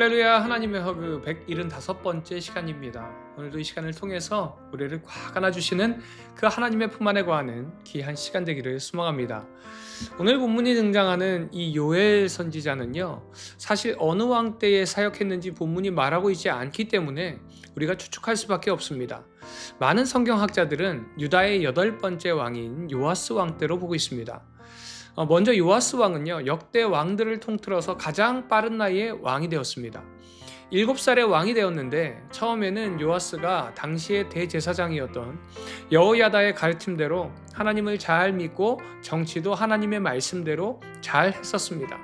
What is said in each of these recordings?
할렐루야. 하나님의 허그 175번째 시간입니다. 오늘도 이 시간을 통해서 우리를 꽉 안아주시는 그 하나님의 품 안에 거하는 귀한 시간 되기를 소망합니다. 오늘 본문이 등장하는 이 요엘 선지자는요, 사실 어느 왕 때에 사역했는지 본문이 말하고 있지 않기 때문에 우리가 추측할 수밖에 없습니다. 많은 성경학자들은 유다의 8번째 왕인 요아스 왕 때로 보고 있습니다. 먼저 요아스 왕은요, 역대 왕들을 통틀어서 가장 빠른 나이에 왕이 되었습니다. 7살에 왕이 되었는데 처음에는 요아스가 당시의 대제사장이었던 여호야다의 가르침대로 하나님을 잘 믿고 정치도 하나님의 말씀대로 잘 했었습니다.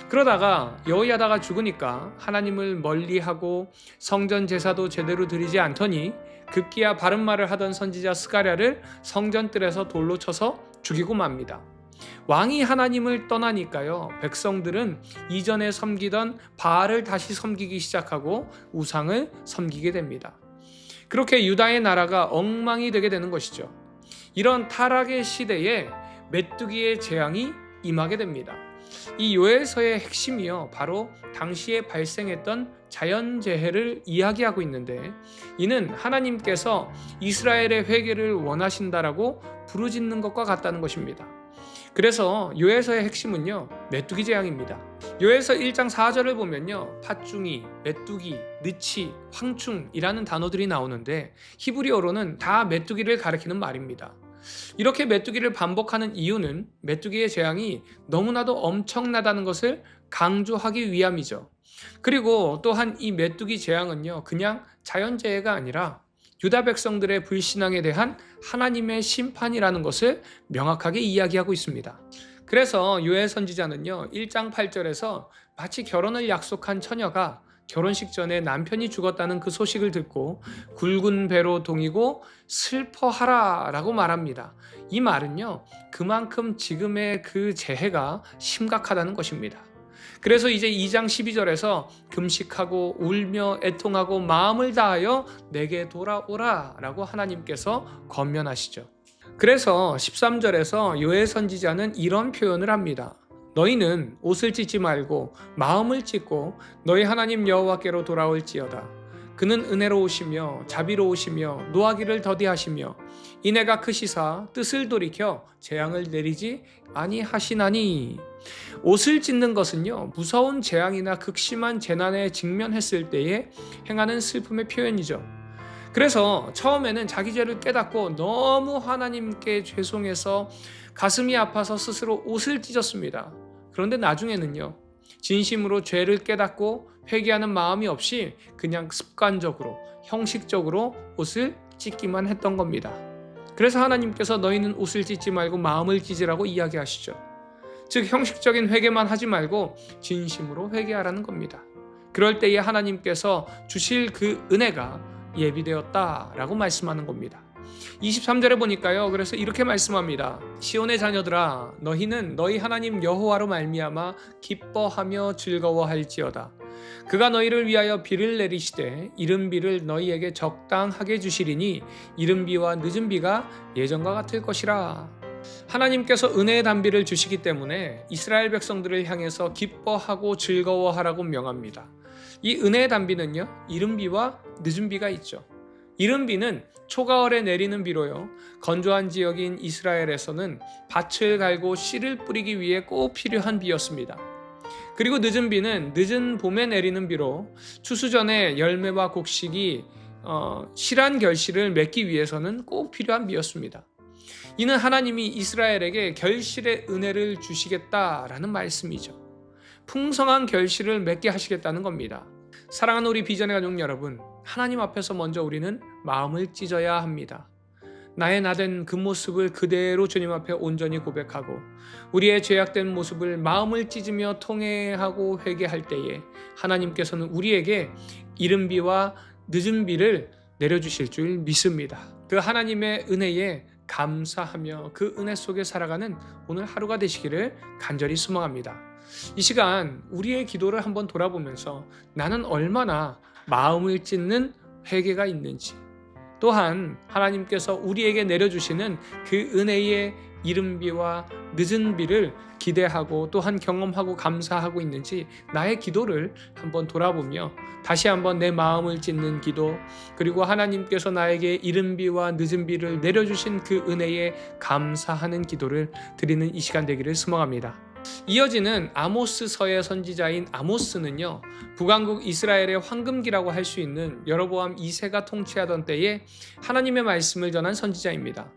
그러다가 여호야다가 죽으니까 하나님을 멀리하고 성전 제사도 제대로 드리지 않더니 급기야 바른 말을 하던 선지자 스가랴를 성전뜰에서 돌로 쳐서 죽이고 맙니다. 왕이 하나님을 떠나니까요, 백성들은 이전에 섬기던 바알을 다시 섬기기 시작하고 우상을 섬기게 됩니다. 그렇게 유다의 나라가 엉망이 되게 되는 것이죠. 이런 타락의 시대에 메뚜기의 재앙이 임하게 됩니다. 이 요엘서의 핵심이요, 바로 당시에 발생했던 자연재해를 이야기하고 있는데, 이는 하나님께서 이스라엘의 회개를 원하신다라고 부르짖는 것과 같다는 것입니다. 그래서 요엘서의 핵심은요, 메뚜기 재앙입니다. 요엘서 1장 4절을 보면요, 팥중이, 메뚜기, 느치, 황충이라는 단어들이 나오는데 히브리어로는 다 메뚜기를 가리키는 말입니다. 이렇게 메뚜기를 반복하는 이유는 메뚜기의 재앙이 너무나도 엄청나다는 것을 강조하기 위함이죠. 그리고 또한 이 메뚜기 재앙은요, 그냥 자연재해가 아니라 유다 백성들의 불신앙에 대한 하나님의 심판이라는 것을 명확하게 이야기하고 있습니다. 그래서 요엘 선지자는요, 1장 8절에서 마치 결혼을 약속한 처녀가 결혼식 전에 남편이 죽었다는 그 소식을 듣고 굵은 배로 동이고 슬퍼하라 라고 말합니다. 이 말은요, 그만큼 지금의 그 재해가 심각하다는 것입니다. 그래서 이제 2장 12절에서 금식하고 울며 애통하고 마음을 다하여 내게 돌아오라 라고 하나님께서 권면하시죠. 그래서 13절에서 요엘 선지자는 이런 표현을 합니다. 너희는 옷을 찢지 말고 마음을 찢고 너희 하나님 여호와께로 돌아올지어다. 그는 은혜로우시며 자비로우시며 노하기를 더디하시며 인애가 크시사 뜻을 돌이켜 재앙을 내리지 아니하시나니. 옷을 찢는 것은요, 무서운 재앙이나 극심한 재난에 직면했을 때에 행하는 슬픔의 표현이죠. 그래서 처음에는 자기 죄를 깨닫고 너무 하나님께 죄송해서 가슴이 아파서 스스로 옷을 찢었습니다. 그런데 나중에는요, 진심으로 죄를 깨닫고 회개하는 마음이 없이 그냥 습관적으로, 형식적으로 옷을 찢기만 했던 겁니다. 그래서 하나님께서 너희는 옷을 찢지 말고 마음을 찢으라고 이야기하시죠. 즉, 형식적인 회개만 하지 말고 진심으로 회개하라는 겁니다. 그럴 때에 하나님께서 주실 그 은혜가 예비되었다라고 말씀하는 겁니다. 23절에 보니까요, 그래서 이렇게 말씀합니다. 시온의 자녀들아, 너희는 너희 하나님 여호와로 말미암아 기뻐하며 즐거워할지어다. 그가 너희를 위하여 비를 내리시되 이른 비를 너희에게 적당하게 주시리니 이른 비와 늦은 비가 예전과 같을 것이라. 하나님께서 은혜의 단비를 주시기 때문에 이스라엘 백성들을 향해서 기뻐하고 즐거워하라고 명합니다. 이 은혜의 단비는요, 이른 비와 늦은 비가 있죠. 이른 비는 초가을에 내리는 비로요, 건조한 지역인 이스라엘에서는 밭을 갈고 씨를 뿌리기 위해 꼭 필요한 비였습니다. 그리고 늦은 비는 늦은 봄에 내리는 비로 추수 전에 열매와 곡식이 실한 결실을 맺기 위해서는 꼭 필요한 비였습니다. 이는 하나님이 이스라엘에게 결실의 은혜를 주시겠다라는 말씀이죠. 풍성한 결실을 맺게 하시겠다는 겁니다. 사랑하는 우리 비전의 가족 여러분, 하나님 앞에서 먼저 우리는 마음을 찢어야 합니다. 나의 나된 그 모습을 그대로 주님 앞에 온전히 고백하고 우리의 죄악된 모습을 마음을 찢으며 통회하고 회개할 때에 하나님께서는 우리에게 이른 비와 늦은 비를 내려주실 줄 믿습니다. 그 하나님의 은혜에 감사하며 그 은혜 속에 살아가는 오늘 하루가 되시기를 간절히 소망합니다. 이 시간 우리의 기도를 한번 돌아보면서 나는 얼마나 마음을 찢는 회개가 있는지, 또한 하나님께서 우리에게 내려주시는 그 은혜의 이른 비와 늦은 비를 기대하고 또한 경험하고 감사하고 있는지 나의 기도를 한번 돌아보며 다시 한번 내 마음을 찢는 기도, 그리고 하나님께서 나에게 이른 비와 늦은 비를 내려주신 그 은혜에 감사하는 기도를 드리는 이 시간 되기를 소망합니다. 이어지는 아모스서의 선지자인 아모스는요, 북왕국 이스라엘의 황금기라고 할 수 있는 여로보암 2세가 통치하던 때에 하나님의 말씀을 전한 선지자입니다.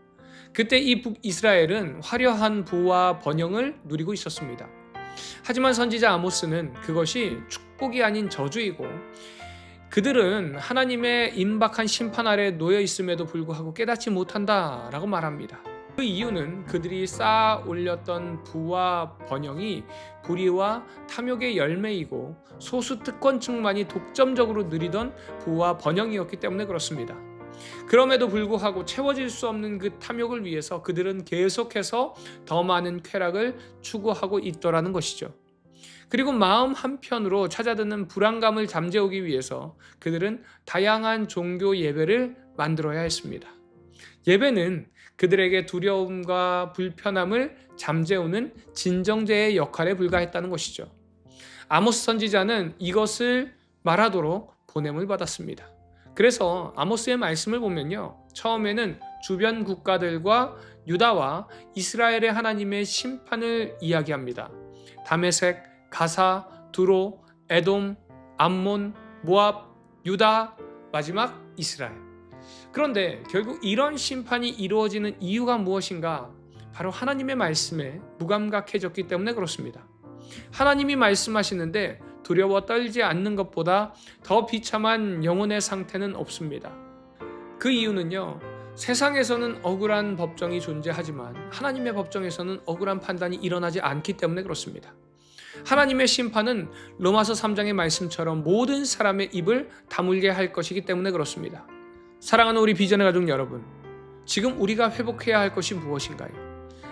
그때 이 북이스라엘은 화려한 부와 번영을 누리고 있었습니다. 하지만 선지자 아모스는 그것이 축복이 아닌 저주이고, 그들은 하나님의 임박한 심판 아래 놓여 있음에도 불구하고 깨닫지 못한다라고 말합니다. 그 이유는 그들이 쌓아 올렸던 부와 번영이 불의와 탐욕의 열매이고 소수 특권층만이 독점적으로 누리던 부와 번영이었기 때문에 그렇습니다. 그럼에도 불구하고 채워질 수 없는 그 탐욕을 위해서 그들은 계속해서 더 많은 쾌락을 추구하고 있더라는 것이죠. 그리고 마음 한편으로 찾아드는 불안감을 잠재우기 위해서 그들은 다양한 종교 예배를 만들어야 했습니다. 예배는 그들에게 두려움과 불편함을 잠재우는 진정제의 역할에 불과했다는 것이죠. 아모스 선지자는 이것을 말하도록 보냄을 받았습니다. 그래서 아모스의 말씀을 보면요, 처음에는 주변 국가들과 유다와 이스라엘의 하나님의 심판을 이야기합니다. 다메섹, 가사, 두로, 에돔, 암몬, 모압, 유다, 마지막 이스라엘. 그런데 결국 이런 심판이 이루어지는 이유가 무엇인가? 바로 하나님의 말씀에 무감각해졌기 때문에 그렇습니다. 하나님이 말씀하시는데 두려워 떨지 않는 것보다 더 비참한 영혼의 상태는 없습니다. 그 이유는요, 세상에서는 억울한 법정이 존재하지만 하나님의 법정에서는 억울한 판단이 일어나지 않기 때문에 그렇습니다. 하나님의 심판은 로마서 3장의 말씀처럼 모든 사람의 입을 다물게 할 것이기 때문에 그렇습니다. 사랑하는 우리 비전의 가족 여러분, 지금 우리가 회복해야 할 것이 무엇인가요?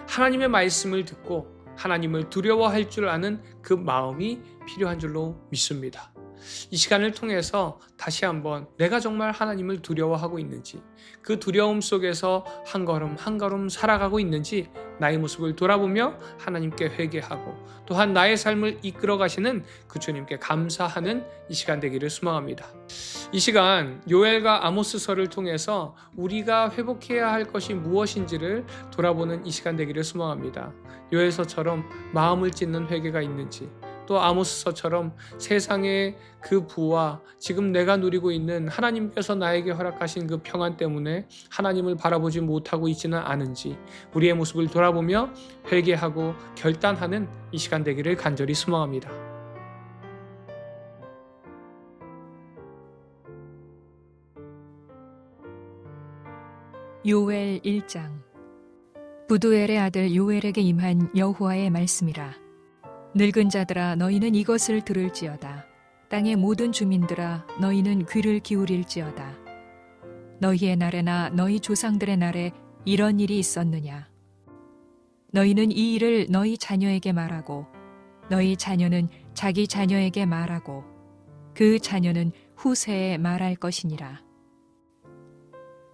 하나님의 말씀을 듣고 하나님을 두려워할 줄 아는 그 마음이 필요한 줄로 믿습니다. 이 시간을 통해서 다시 한번 내가 정말 하나님을 두려워하고 있는지, 그 두려움 속에서 한 걸음 한 걸음 살아가고 있는지 나의 모습을 돌아보며 하나님께 회개하고 또한 나의 삶을 이끌어 가시는 그 주님께 감사하는 이 시간 되기를 소망합니다. 이 시간 요엘과 아모스서를 통해서 우리가 회복해야 할 것이 무엇인지를 돌아보는 이 시간 되기를 소망합니다. 요엘서처럼 마음을 찢는 회개가 있는지, 또 아모스서처럼 세상의 그 부와 지금 내가 누리고 있는 하나님께서 나에게 허락하신 그 평안 때문에 하나님을 바라보지 못하고 있지는 않은지 우리의 모습을 돌아보며 회개하고 결단하는 이 시간 되기를 간절히 소망합니다. 요엘 1장. 부두엘의 아들 요엘에게 임한 여호와의 말씀이라. 늙은 자들아, 너희는 이것을 들을지어다. 땅의 모든 주민들아, 너희는 귀를 기울일지어다. 너희의 날에나 너희 조상들의 날에 이런 일이 있었느냐? 너희는 이 일을 너희 자녀에게 말하고 너희 자녀는 자기 자녀에게 말하고 그 자녀는 후세에 말할 것이니라.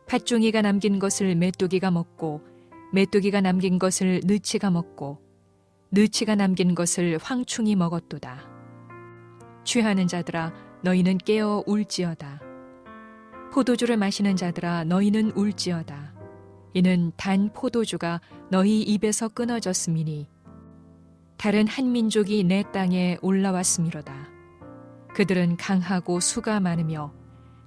팥종이가 남긴 것을 메뚜기가 먹고 메뚜기가 남긴 것을 느치가 먹고 느치가 남긴 것을 황충이 먹었도다. 취하는 자들아, 너희는 깨어 울지어다. 포도주를 마시는 자들아, 너희는 울지어다. 이는 단 포도주가 너희 입에서 끊어졌음이니 다른 한 민족이 내 땅에 올라왔음이로다. 그들은 강하고 수가 많으며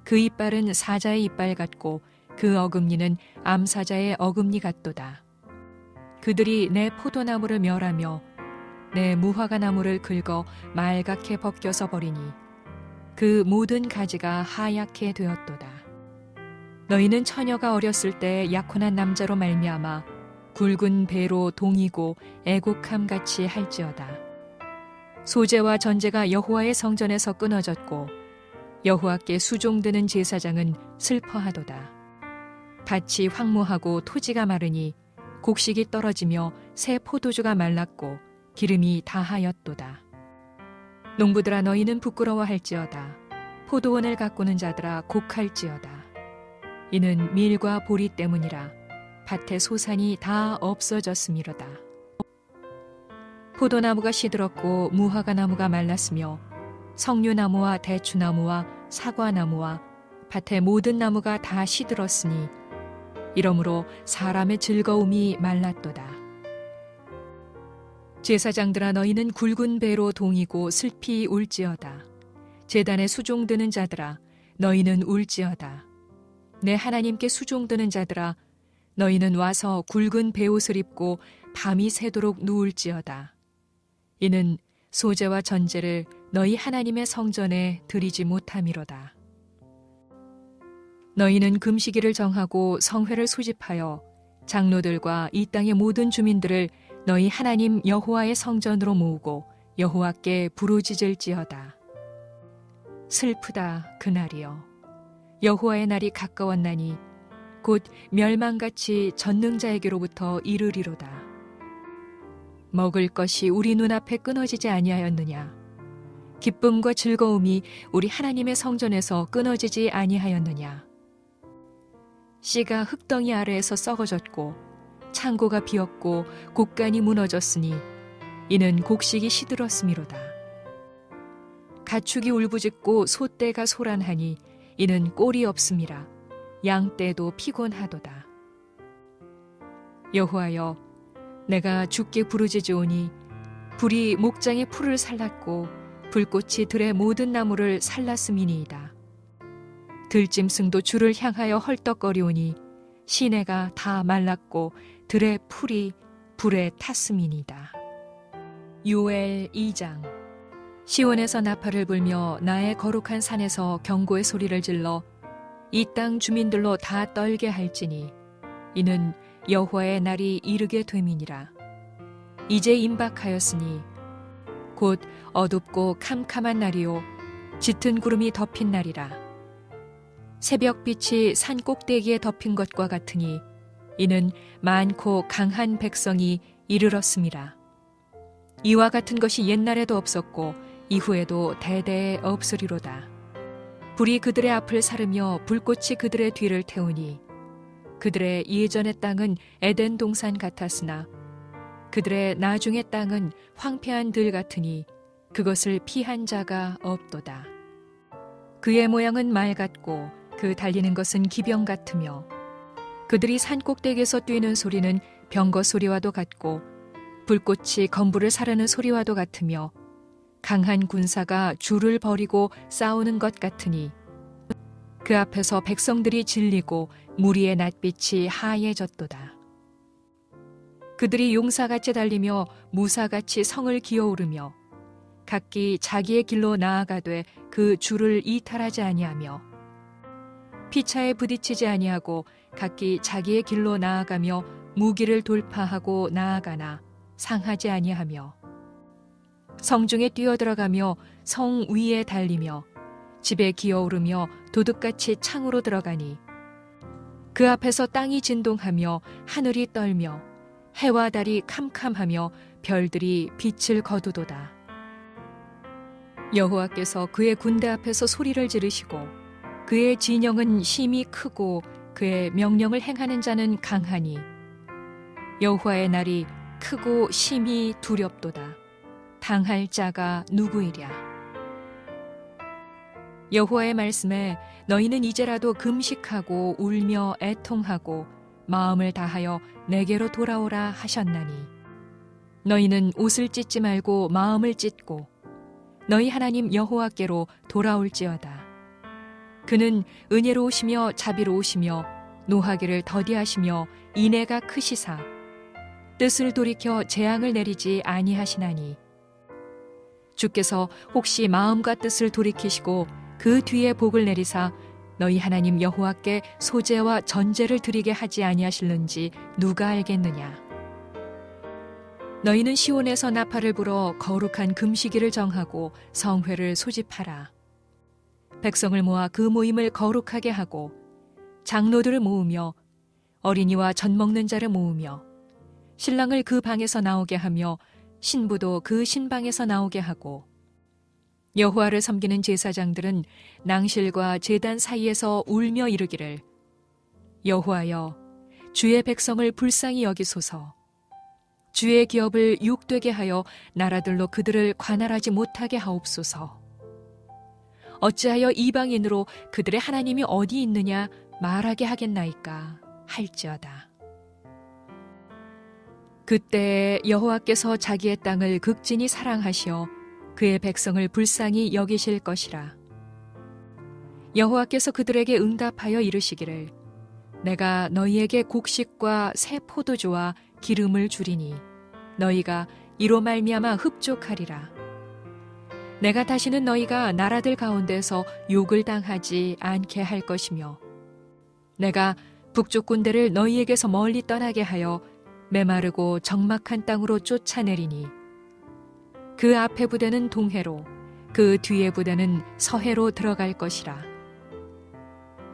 그 이빨은 사자의 이빨 같고 그 어금니는 암사자의 어금니 같도다. 그들이 내 포도나무를 멸하며 내 무화과 나무를 긁어 말갛게 벗겨서 버리니 그 모든 가지가 하얗게 되었도다. 너희는 처녀가 어렸을 때 약혼한 남자로 말미암아 굵은 배로 동이고 애곡함 같이 할지어다. 소제와 전제가 여호와의 성전에서 끊어졌고 여호와께 수종드는 제사장은 슬퍼하도다. 밭이 황무하고 토지가 마르니 곡식이 떨어지며 새 포도주가 말랐고 기름이 다하였도다. 농부들아, 너희는 부끄러워할지어다. 포도원을 가꾸는 자들아, 곡할지어다. 이는 밀과 보리 때문이라 밭의 소산이 다 없어졌음이로다. 포도나무가 시들었고 무화과 나무가 말랐으며 석류나무와 대추나무와 사과나무와 밭의 모든 나무가 다 시들었으니 이러므로 사람의 즐거움이 말랐도다. 제사장들아 너희는 굵은 배로 동이고 슬피 울지어다. 제단에 수종드는 자들아 너희는 울지어다. 내 하나님께 수종드는 자들아 너희는 와서 굵은 베옷을 입고 밤이 새도록 누울지어다. 이는 소제와 전제를 너희 하나님의 성전에 드리지 못함이로다. 너희는 금식일을 정하고 성회를 소집하여 장로들과 이 땅의 모든 주민들을 너희 하나님 여호와의 성전으로 모으고 여호와께 부르짖을지어다. 슬프다 그날이여. 여호와의 날이 가까웠나니 곧 멸망같이 전능자에게로부터 이르리로다. 먹을 것이 우리 눈앞에 끊어지지 아니하였느냐? 기쁨과 즐거움이 우리 하나님의 성전에서 끊어지지 아니하였느냐? 씨가 흙덩이 아래에서 썩어졌고 창고가 비었고 곡간이 무너졌으니 이는 곡식이 시들었음이로다. 가축이 울부짖고 소떼가 소란하니 이는 꼴이 없음이라. 양떼도 피곤하도다. 여호와여, 내가 주께 부르짖으오니 불이 목장의 풀을 살랐고 불꽃이 들의 모든 나무를 살랐음이니이다. 들짐승도 주를 향하여 헐떡거리오니 시내가 다 말랐고 들의 풀이 불에 탔음이니이다. 요엘 2장. 시온에서 나팔을 불며 나의 거룩한 산에서 경고의 소리를 질러 이 땅 주민들로 다 떨게 할지니 이는 여호와의 날이 이르게 됨이니라. 이제 임박하였으니 곧 어둡고 캄캄한 날이요 짙은 구름이 덮인 날이라. 새벽빛이 산 꼭대기에 덮인 것과 같으니 이는 많고 강한 백성이 이르렀음이라. 이와 같은 것이 옛날에도 없었고 이후에도 대대에 없으리로다. 불이 그들의 앞을 사르며 불꽃이 그들의 뒤를 태우니 그들의 예전의 땅은 에덴 동산 같았으나 그들의 나중의 땅은 황폐한 들 같으니 그것을 피한 자가 없도다. 그의 모양은 말 같고 그 달리는 것은 기병 같으며 그들이 산 꼭대기에서 뛰는 소리는 병거 소리와도 같고 불꽃이 건부를 사르는 소리와도 같으며 강한 군사가 줄을 버리고 싸우는 것 같으니 그 앞에서 백성들이 질리고 무리의 낯빛이 하얘졌도다. 그들이 용사같이 달리며 무사같이 성을 기어오르며 각기 자기의 길로 나아가되 그 줄을 이탈하지 아니하며 피차에 부딪히지 아니하고 각기 자기의 길로 나아가며 무기를 돌파하고 나아가나 상하지 아니하며 성중에 뛰어들어가며 성 위에 달리며 집에 기어오르며 도둑같이 창으로 들어가니 그 앞에서 땅이 진동하며 하늘이 떨며 해와 달이 캄캄하며 별들이 빛을 거두도다. 여호와께서 그의 군대 앞에서 소리를 지르시고 그의 진영은 심히 크고 그의 명령을 행하는 자는 강하니 여호와의 날이 크고 심히 두렵도다. 당할 자가 누구이랴. 여호와의 말씀에 너희는 이제라도 금식하고 울며 애통하고 마음을 다하여 내게로 돌아오라 하셨나니 너희는 옷을 찢지 말고 마음을 찢고 너희 하나님 여호와께로 돌아올지어다. 그는 은혜로우시며 자비로우시며 노하기를 더디하시며 인애가 크시사 뜻을 돌이켜 재앙을 내리지 아니하시나니 주께서 혹시 마음과 뜻을 돌이키시고 그 뒤에 복을 내리사 너희 하나님 여호와께 소제와 전제를 드리게 하지 아니하실는지 누가 알겠느냐. 너희는 시온에서 나팔을 불어 거룩한 금식일을 정하고 성회를 소집하라. 백성을 모아 그 모임을 거룩하게 하고 장로들을 모으며 어린이와 젖 먹는 자를 모으며 신랑을 그 방에서 나오게 하며 신부도 그 신방에서 나오게 하고 여호와를 섬기는 제사장들은 낭실과 제단 사이에서 울며 이르기를 여호와여, 주의 백성을 불쌍히 여기소서. 주의 기업을 욕되게 하여 나라들로 그들을 관할하지 못하게 하옵소서. 어찌하여 이방인으로 그들의 하나님이 어디 있느냐 말하게 하겠나이까 할지어다. 그때 여호와께서 자기의 땅을 극진히 사랑하시어 그의 백성을 불쌍히 여기실 것이라. 여호와께서 그들에게 응답하여 이르시기를 내가 너희에게 곡식과 새 포도주와 기름을 주리니 너희가 이로 말미암아 흡족하리라. 내가 다시는 너희가 나라들 가운데서 욕을 당하지 않게 할 것이며 내가 북쪽 군대를 너희에게서 멀리 떠나게 하여 메마르고 적막한 땅으로 쫓아내리니 그 앞에 부대는 동해로 그 뒤에 부대는 서해로 들어갈 것이라.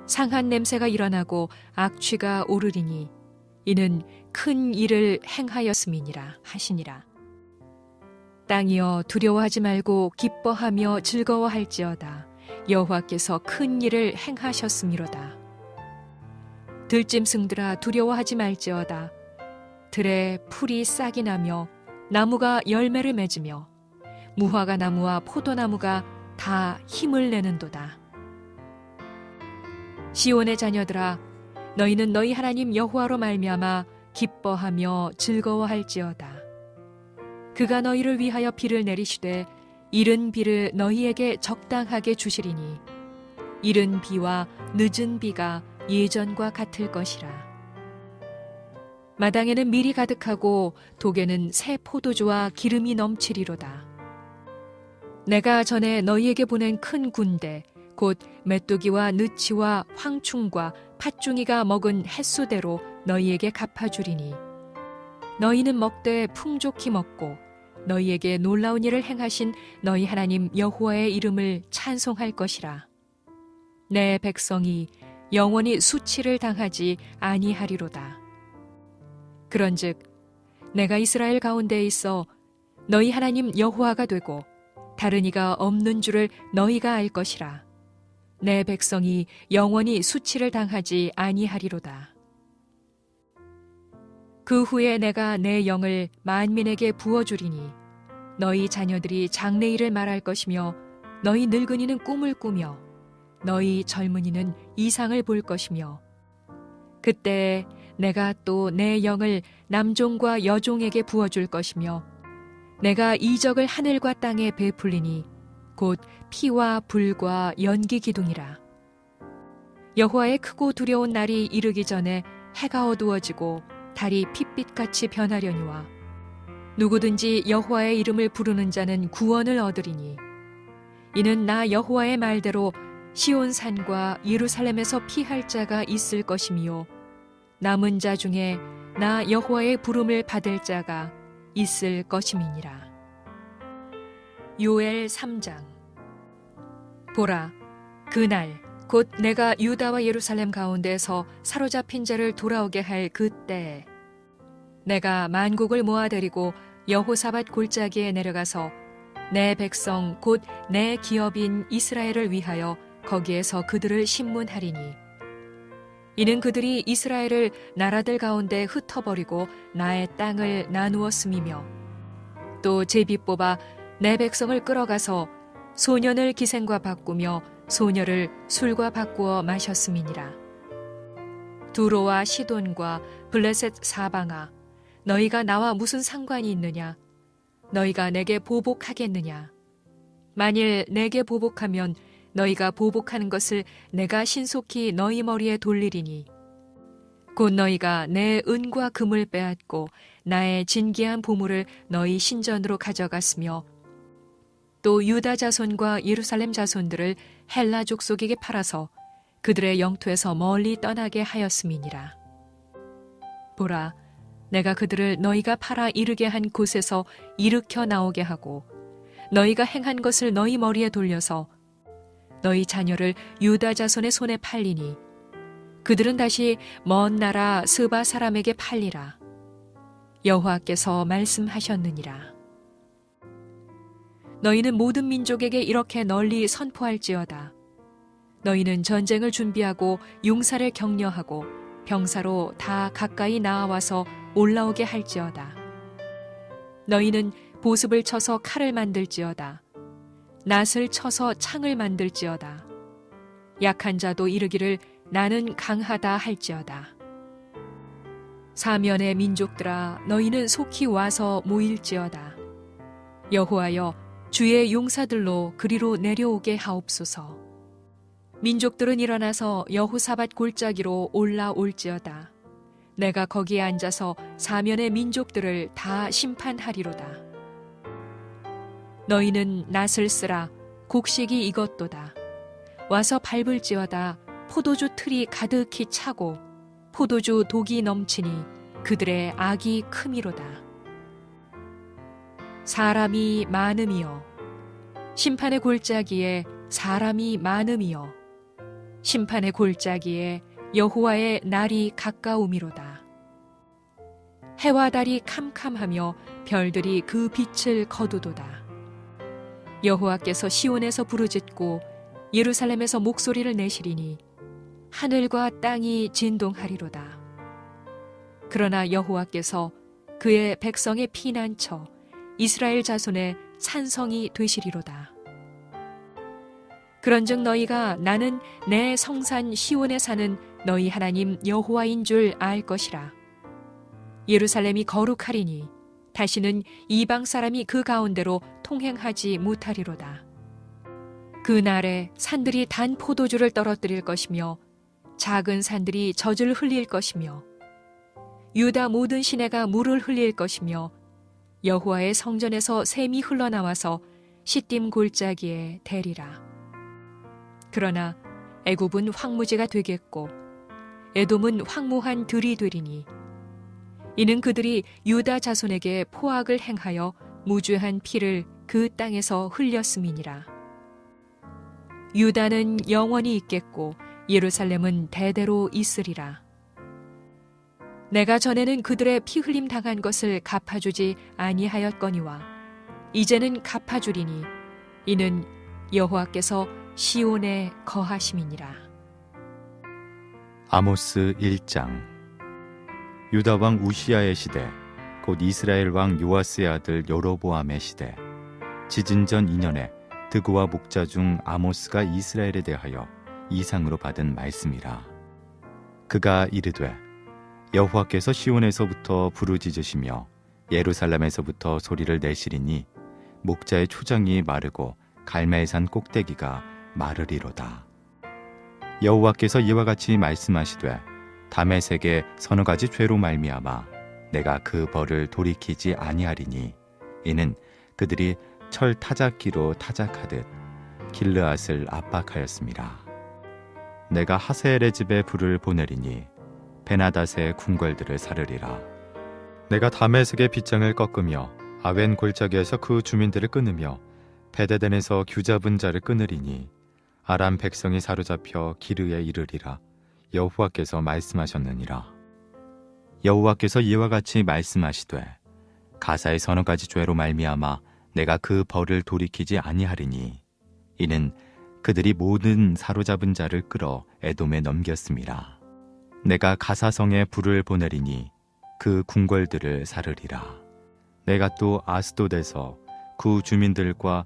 상한 냄새가 일어나고 악취가 오르리니 이는 큰 일을 행하였음이니라 하시니라. 땅이여 두려워하지 말고 기뻐하며 즐거워할지어다. 여호와께서 큰 일을 행하셨음이로다. 들짐승들아 두려워하지 말지어다. 들에 풀이 싹이 나며 나무가 열매를 맺으며 무화과 나무와 포도나무가 다 힘을 내는도다. 시온의 자녀들아 너희는 너희 하나님 여호와로 말미암아 기뻐하며 즐거워할지어다. 그가 너희를 위하여 비를 내리시되 이른 비를 너희에게 적당하게 주시리니 이른 비와 늦은 비가 예전과 같을 것이라. 마당에는 밀이 가득하고 독에는 새 포도주와 기름이 넘치리로다. 내가 전에 너희에게 보낸 큰 군대 곧 메뚜기와 느치와 황충과 팥중이가 먹은 햇수대로 너희에게 갚아주리니 너희는 먹되 풍족히 먹고 너희에게 놀라운 일을 행하신 너희 하나님 여호와의 이름을 찬송할 것이라. 내 백성이 영원히 수치를 당하지 아니하리로다. 그런즉 내가 이스라엘 가운데에 있어 너희 하나님 여호와가 되고 다른 이가 없는 줄을 너희가 알 것이라. 내 백성이 영원히 수치를 당하지 아니하리로다. 그 후에 내가 내 영을 만민에게 부어주리니 너희 자녀들이 장래일을 말할 것이며 너희 늙은이는 꿈을 꾸며 너희 젊은이는 이상을 볼 것이며 그때 내가 또 내 영을 남종과 여종에게 부어줄 것이며 내가 이적을 하늘과 땅에 베풀리니 곧 피와 불과 연기 기둥이라. 여호와의 크고 두려운 날이 이르기 전에 해가 어두워지고 달이 핏빛같이 변하려니와 누구든지 여호와의 이름을 부르는 자는 구원을 얻으리니 이는 나 여호와의 말대로 시온산과 예루살렘에서 피할 자가 있을 것이미요 남은 자 중에 나 여호와의 부름을 받을 자가 있을 것임이니라. 요엘 3장. 보라, 그날 곧 내가 유다와 예루살렘 가운데서 사로잡힌 자를 돌아오게 할 그때에 내가 만국을 모아들이고 여호사밧 골짜기에 내려가서 내 백성 곧 내 기업인 이스라엘을 위하여 거기에서 그들을 심문하리니 이는 그들이 이스라엘을 나라들 가운데 흩어버리고 나의 땅을 나누었음이며 또 제비 뽑아 내 백성을 끌어가서 소년을 기생과 바꾸며 소녀를 술과 바꾸어 마셨음이니라. 두로와 시돈과 블레셋 사방아 너희가 나와 무슨 상관이 있느냐? 너희가 내게 보복하겠느냐? 만일 내게 보복하면 너희가 보복하는 것을 내가 신속히 너희 머리에 돌리리니 곧 너희가 내 은과 금을 빼앗고 나의 진귀한 보물을 너희 신전으로 가져갔으며 또 유다 자손과 예루살렘 자손들을 헬라 족속에게 팔아서 그들의 영토에서 멀리 떠나게 하였음이니라. 보라, 내가 그들을 너희가 팔아 이르게 한 곳에서 일으켜 나오게 하고 너희가 행한 것을 너희 머리에 돌려서 너희 자녀를 유다 자손의 손에 팔리니 그들은 다시 먼 나라 스바 사람에게 팔리라. 여호와께서 말씀하셨느니라. 너희는 모든 민족에게 이렇게 널리 선포할지어다. 너희는 전쟁을 준비하고 용사를 격려하고 병사로 다 가까이 나아와서 올라오게 할지어다. 너희는 보습을 쳐서 칼을 만들지어다. 낫을 쳐서 창을 만들지어다. 약한 자도 이르기를 나는 강하다 할지어다. 사면의 민족들아 너희는 속히 와서 모일지어다. 여호와여 주의 용사들로 그리로 내려오게 하옵소서. 민족들은 일어나서 여호사밧 골짜기로 올라올지어다. 내가 거기에 앉아서 사면의 민족들을 다 심판하리로다. 너희는 낫을 쓰라. 곡식이 익었도다. 와서 밟을지어다. 포도주 틀이 가득히 차고 포도주 독이 넘치니 그들의 악이 크미로다. 사람이 많음이여 심판의 골짜기에 사람이 많음이여 심판의 골짜기에 여호와의 날이 가까우미로다. 해와 달이 캄캄하며 별들이 그 빛을 거두도다. 여호와께서 시온에서 부르짖고 예루살렘에서 목소리를 내시리니 하늘과 땅이 진동하리로다. 그러나 여호와께서 그의 백성의 피난처 이스라엘 자손의 산성이 되시리로다. 그런즉 너희가 나는 내 성산 시온에 사는 너희 하나님 여호와인 줄 알 것이라. 예루살렘이 거룩하리니 다시는 이방 사람이 그 가운데로 통행하지 못하리로다. 그 날에 산들이 단 포도주를 떨어뜨릴 것이며 작은 산들이 젖을 흘릴 것이며 유다 모든 시내가 물을 흘릴 것이며 여호와의 성전에서 샘이 흘러나와서 시딤 골짜기에 대리라. 그러나 애굽은 황무지가 되겠고 에돔은 황무한 들이 되리니 이는 그들이 유다 자손에게 포악을 행하여 무죄한 피를 그 땅에서 흘렸음이니라. 유다는 영원히 있겠고 예루살렘은 대대로 있으리라. 내가 전에는 그들의 피 흘림 당한 것을 갚아주지 아니하였거니와 이제는 갚아주리니 이는 여호와께서 시온에 거하심이니라. 아모스 1장. 유다 왕 우시야의 시대 곧 이스라엘 왕 요아스의 아들 여로보암의 시대 지진전 2년에 드고와 목자 중 아모스가 이스라엘에 대하여 이상으로 받은 말씀이라. 그가 이르되 여호와께서 시온에서부터 부르짖으시며 예루살렘에서부터 소리를 내시리니 목자의 초장이 마르고 갈멜산 꼭대기가 마르리로다. 여호와께서 이와 같이 말씀하시되 다메섹의 서너 가지 죄로 말미암아 내가 그 벌을 돌이키지 아니하리니 이는 그들이 철 타작기로 타작하듯 길르앗을 압박하였습니다. 내가 하세엘의 집에 불을 보내리니 베나닷의 궁궐들을 사르리라. 내가 다메섹의 빗장을 꺾으며 아웬 골짜기에서 그 주민들을 끊으며 베데덴에서 규잡은 자를 끊으리니 아람 백성이 사로잡혀 기르에 이르리라. 여호와께서 말씀하셨느니라. 여호와께서 이와 같이 말씀하시되 가사의 서너 가지 죄로 말미암아 내가 그 벌을 돌이키지 아니하리니 이는 그들이 모든 사로잡은 자를 끌어 에돔에 넘겼습니다. 내가 가사성에 불을 보내리니 그 궁궐들을 사르리라. 내가 또 아스돗에서 그 주민들과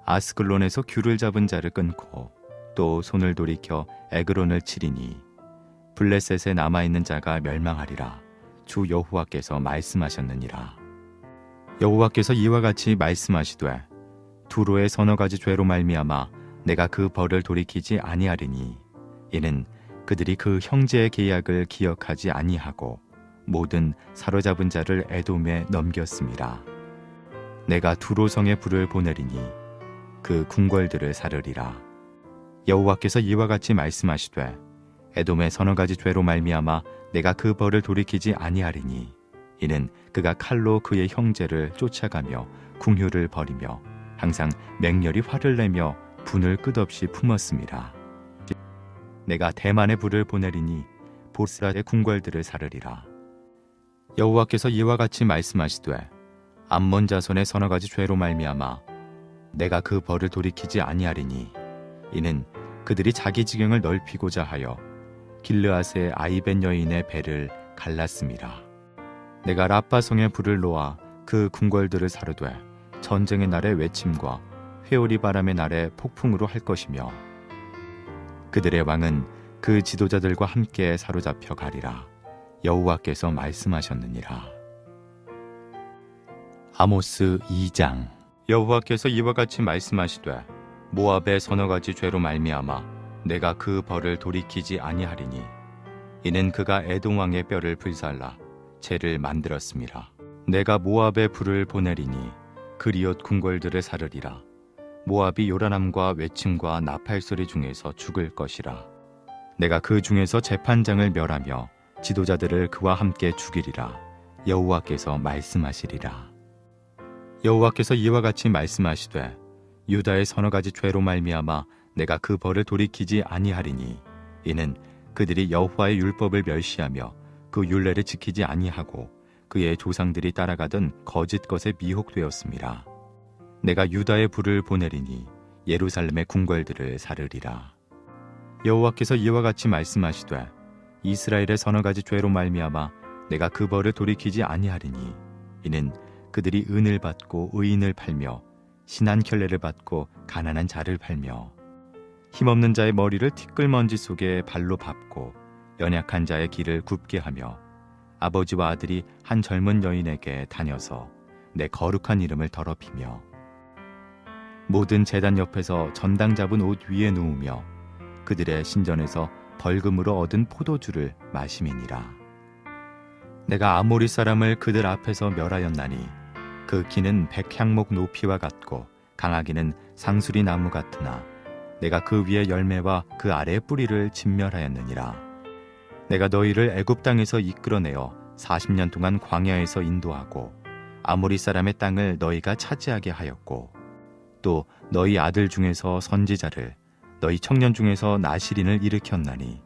아스글론에서 귤을 잡은 자를 끊고 또 손을 돌이켜 에그론을 치리니 블레셋에 남아있는 자가 멸망하리라. 주 여호와께서 말씀하셨느니라. 여호와께서 이와 같이 말씀하시되 두로의 서너 가지 죄로 말미암아 내가 그 벌을 돌이키지 아니하리니 이는 그들이 그 형제의 계약을 기억하지 아니하고 모든 사로잡은 자를 에돔에 넘겼습니다. 내가 두로성에 불을 보내리니 그 궁궐들을 사르리라. 여호와께서 이와 같이 말씀하시되 에돔의 서너 가지 죄로 말미암아 내가 그 벌을 돌이키지 아니하리니 이는 그가 칼로 그의 형제를 쫓아가며 궁휴를 벌이며 항상 맹렬히 화를 내며 분을 끝없이 품었습니다. 내가 대만의 불을 보내리니 보스라의 궁궐들을 사르리라. 여호와께서 이와 같이 말씀하시되 암몬 자손의 서너 가지 죄로 말미암아 내가 그 벌을 돌이키지 아니하리니 이는 그들이 자기 지경을 넓히고자 하여 길르앗의 아이벤 여인의 배를 갈랐음이라. 내가 라빠성에 불을 놓아 그 궁궐들을 사르되 전쟁의 날에 외침과 회오리 바람의 날에 폭풍으로 할 것이며 그들의 왕은 그 지도자들과 함께 사로잡혀 가리라. 여호와께서 말씀하셨느니라. 아모스 2장. 여호와께서 이와 같이 말씀하시되 모압의 서너 가지 죄로 말미암아 내가 그 벌을 돌이키지 아니하리니 이는 그가 에돔 왕의 뼈를 불살라 죄를 만들었음이라. 내가 모압에 불을 보내리니 그리옷 궁궐들을 사르리라. 모압이 요란함과 외침과 나팔 소리 중에서 죽을 것이라. 내가 그 중에서 재판장을 멸하며 지도자들을 그와 함께 죽이리라. 여호와께서 말씀하시리라. 여호와께서 이와 같이 말씀하시되 유다의 서너 가지 죄로 말미암아 내가 그 벌을 돌이키지 아니하리니 이는 그들이 여호와의 율법을 멸시하며 그 율례를 지키지 아니하고 그의 조상들이 따라가던 거짓 것에 미혹되었음이라. 내가 유다의 불을 보내리니 예루살렘의 궁궐들을 사르리라. 여호와께서 이와 같이 말씀하시되 이스라엘의 서너 가지 죄로 말미암아 내가 그 벌을 돌이키지 아니하리니 이는 그들이 은을 받고 의인을 팔며 신한 켤레를 받고 가난한 자를 팔며 힘없는 자의 머리를 티끌먼지 속에 발로 밟고 연약한 자의 길을 굽게 하며 아버지와 아들이 한 젊은 여인에게 다녀서 내 거룩한 이름을 더럽히며 모든 제단 옆에서 전당 잡은 옷 위에 누우며 그들의 신전에서 벌금으로 얻은 포도주를 마심이니라. 내가 아모리 사람을 그들 앞에서 멸하였나니 그 키는 백향목 높이와 같고 강하기는 상수리 나무 같으나 내가 그 위에 열매와 그 아래의 뿌리를 진멸하였느니라. 내가 너희를 애굽 땅에서 이끌어내어 40년 동안 광야에서 인도하고 아모리 사람의 땅을 너희가 차지하게 하였고 또 너희 아들 중에서 선지자를 너희 청년 중에서 나실인을 일으켰나니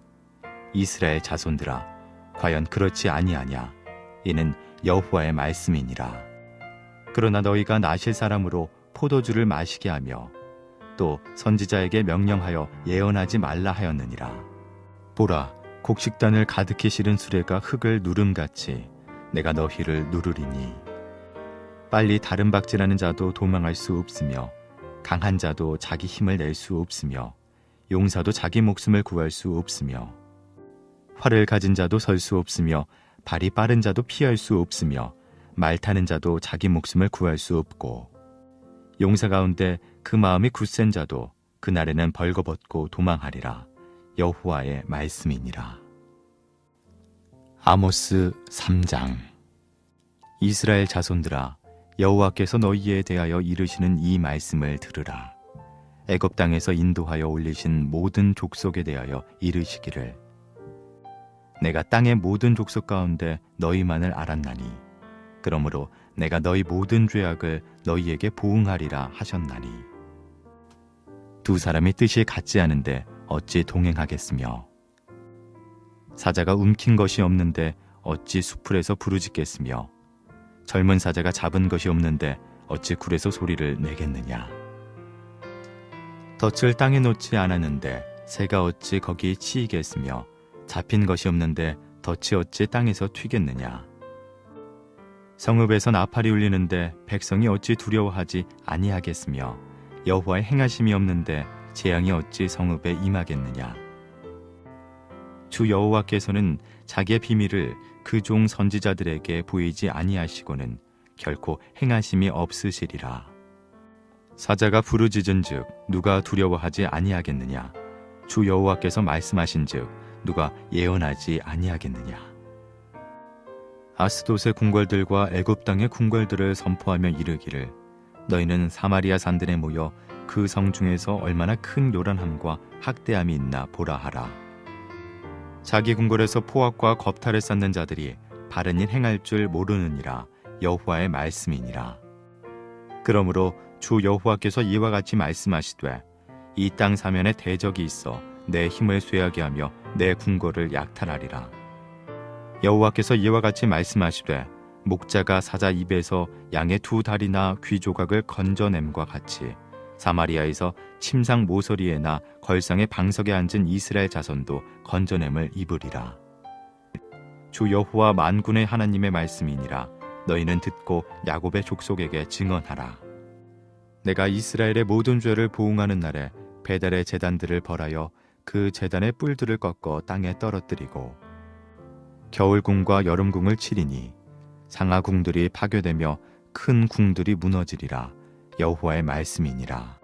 이스라엘 자손들아 과연 그렇지 아니하냐. 이는 여호와의 말씀이니라. 그러나 너희가 나실 사람으로 포도주를 마시게 하며 또 선지자에게 명령하여 예언하지 말라 하였느니라. 보라, 곡식단을 가득히 실은 수레가 흙을 누름같이 내가 너희를 누르리니 빨리 다른 박질하는 자도 도망할 수 없으며 강한 자도 자기 힘을 낼 수 없으며 용사도 자기 목숨을 구할 수 없으며 활을 가진 자도 설 수 없으며 발이 빠른 자도 피할 수 없으며 말 타는 자도 자기 목숨을 구할 수 없고 용사 가운데 그 마음이 굳센 자도 그날에는 벌거벗고 도망하리라. 여호와의 말씀이니라. 아모스 3장. 이스라엘 자손들아 여호와께서 너희에 대하여 이르시는 이 말씀을 들으라. 애굽 땅에서 인도하여 올리신 모든 족속에 대하여 이르시기를 내가 땅의 모든 족속 가운데 너희만을 알았나니 그러므로 내가 너희 모든 죄악을 너희에게 보응하리라 하셨나니 두 사람이 뜻이 같지 않은데 어찌 동행하겠으며 사자가 움킨 것이 없는데 어찌 수풀에서 부르짖겠으며 젊은 사자가 잡은 것이 없는데 어찌 굴에서 소리를 내겠느냐. 덫을 땅에 놓지 않았는데 새가 어찌 거기 치이겠으며 잡힌 것이 없는데 덫이 어찌 땅에서 튀겠느냐. 성읍에서 나팔이 울리는데 백성이 어찌 두려워하지 아니하겠으며 여호와의 행하심이 없는데 재앙이 어찌 성읍에 임하겠느냐. 주 여호와께서는 자기의 비밀을 그 종 선지자들에게 보이지 아니하시고는 결코 행하심이 없으시리라. 사자가 부르짖은즉 누가 두려워하지 아니하겠느냐. 주 여호와께서 말씀하신즉 누가 예언하지 아니하겠느냐. 아스돗의 궁궐들과 애굽 땅의 궁궐들을 선포하며 이르기를 너희는 사마리아 산들에 모여 그 성 중에서 얼마나 큰 요란함과 학대함이 있나 보라 하라. 자기 궁궐에서 포악과 겁탈을 쌓는 자들이 바른 일 행할 줄 모르느니라. 여호와의 말씀이니라. 그러므로 주 여호와께서 이와 같이 말씀하시되 이 땅 사면에 대적이 있어 내 힘을 쇠하게 하며 내 궁궐을 약탈하리라. 여호와께서 이와 같이 말씀하시되 목자가 사자 입에서 양의 두 다리나 귀 조각을 건져냄과 같이 사마리아에서 침상 모서리에 나 걸상의 방석에 앉은 이스라엘 자손도 건져냄을 입으리라. 주 여호와 만군의 하나님의 말씀이니라. 너희는 듣고 야곱의 족속에게 증언하라. 내가 이스라엘의 모든 죄를 보응하는 날에 베델의 제단들을 벌하여 그 제단의 뿔들을 꺾어 땅에 떨어뜨리고 겨울궁과 여름궁을 치리니 상하궁들이 파괴되며 큰 궁들이 무너지리라. 여호와의 말씀이니라.